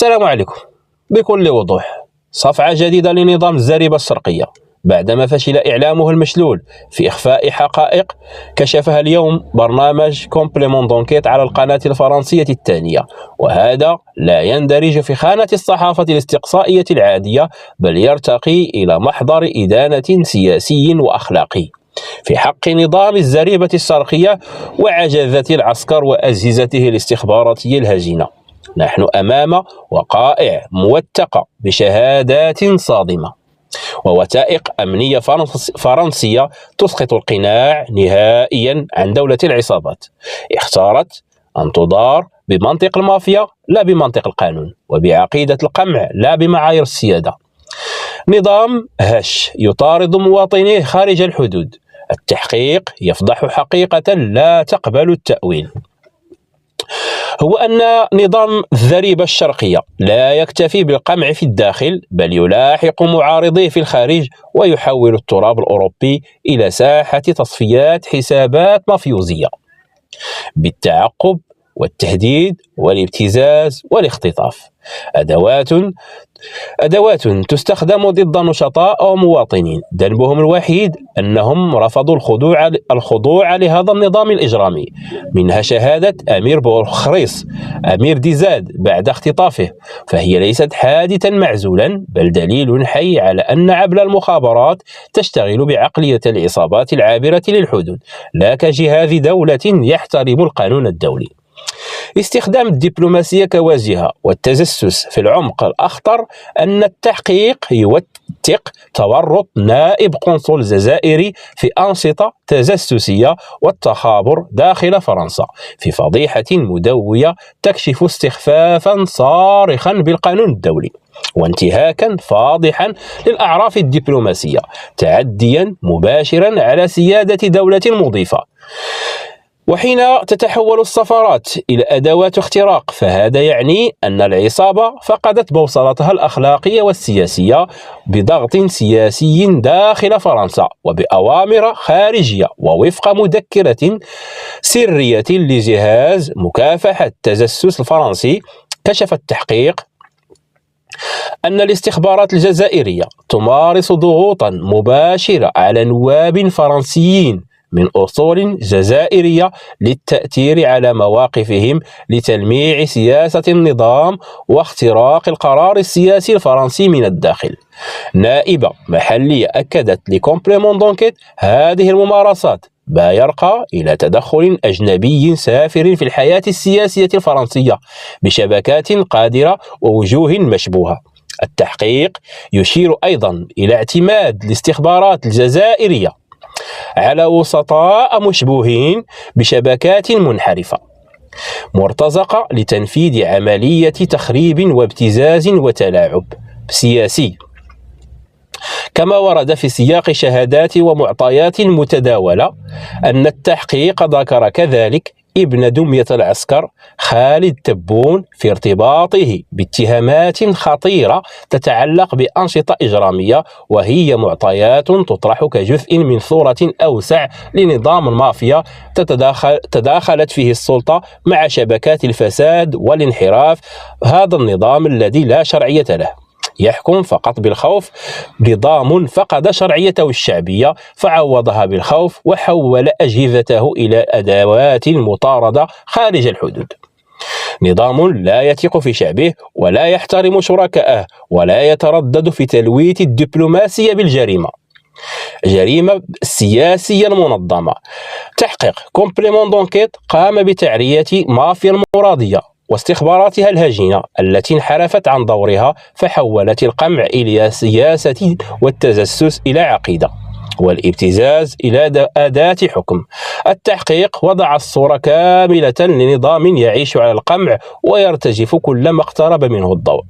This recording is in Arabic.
السلام عليكم. بكل وضوح، صفعة جديدة لنظام الزريبة الشرقية بعدما فشل إعلامه المشلول في إخفاء حقائق كشفها اليوم برنامج كومبليمون دونكيت على القناة الفرنسية الثانية، وهذا لا يندرج في خانة الصحافة الاستقصائية العادية، بل يرتقي إلى محضر إدانة سياسي وأخلاقي في حق نظام الزريبة الشرقية وعجزة العسكر وأجهزته الاستخباراتية الهجينة. نحن أمام وقائع موثقة بشهادات صادمة ووثائق أمنية فرنسية تسقط القناع نهائيا عن دولة العصابات. اختارت أن تدار بمنطق المافيا لا بمنطق القانون، وبعقيدة القمع لا بمعايير السيادة. نظام هش يطارد مواطنيه خارج الحدود. التحقيق يفضح حقيقة لا تقبل التأويل، هو أن نظام الزريبة الشرقية لا يكتفي بالقمع في الداخل، بل يلاحق معارضيه في الخارج ويحول التراب الأوروبي إلى ساحة تصفيات حسابات مافيوزية بالتعقب والتهديد والابتزاز والاختطاف. أدوات تستخدم ضد نشطاء ومواطنين ذنبهم الوحيد أنهم رفضوا الخضوع لهذا النظام الإجرامي. منها شهادة أمير بورخريس أمير ديزاد بعد اختطافه، فهي ليست حادثا معزولا، بل دليل حي على أن عبل المخابرات تشتغل بعقلية العصابات العابرة للحدود لا كجهاز دولة يحترم القانون الدولي. استخدام الدبلوماسية كواجهة والتجسس في العمق الأخطر أن التحقيق يوثق تورط نائب قنصل جزائري في أنشطة تجسسية والتخابر داخل فرنسا في فضيحة مدوية تكشف استخفافا صارخا بالقانون الدولي وانتهاكا فاضحا للأعراف الدبلوماسية، تعديا مباشرا على سيادة دولة مضيفة. وحين تتحول السفارات إلى أدوات اختراق، فهذا يعني أن العصابة فقدت بوصلتها الأخلاقية والسياسية بضغط سياسي داخل فرنسا وبأوامر خارجية ووفق مذكرة سرية لجهاز مكافحة التجسس الفرنسي. كشف التحقيق أن الاستخبارات الجزائرية تمارس ضغوطا مباشرة على نواب فرنسيين من أصول جزائرية للتأثير على مواقفهم لتلميع سياسة النظام واختراق القرار السياسي الفرنسي من الداخل. نائبة محلية أكدت لكومبليمون دونكيت هذه الممارسات ما يرقى إلى تدخل أجنبي سافر في الحياة السياسية الفرنسية بشبكات قادرة ووجوه مشبوهة. التحقيق يشير أيضا إلى اعتماد الاستخبارات الجزائرية على وسطاء مشبوهين بشبكات منحرفة مرتزقة لتنفيذ عملية تخريب وابتزاز وتلاعب سياسي، كما ورد في سياق شهادات ومعطيات متداولة أن التحقيق ذكر كذلك ابن دمية العسكر خالد تبون في ارتباطه باتهامات خطيرة تتعلق بأنشطة إجرامية، وهي معطيات تطرح كجزء من صورة أوسع لنظام المافيا تداخلت فيه السلطة مع شبكات الفساد والانحراف. هذا النظام الذي لا شرعية له يحكم فقط بالخوف، نظام فقد شرعيته الشعبية فعوضها بالخوف وحول أجهزته إلى أدوات مطاردة خارج الحدود. نظام لا يثق في شعبه ولا يحترم شركائه ولا يتردد في تلويث الدبلوماسية بالجريمة، جريمة سياسية منظمة. تحقيق كومبليمون دونكيت قام بتعرية مافيا المرادية واستخباراتها الهجينة التي انحرفت عن دورها فحولت القمع إلى سياسة والتجسس إلى عقيدة والابتزاز إلى أداة حكم. التحقيق وضع الصورة كاملة لنظام يعيش على القمع ويرتجف كلما اقترب منه الضوء.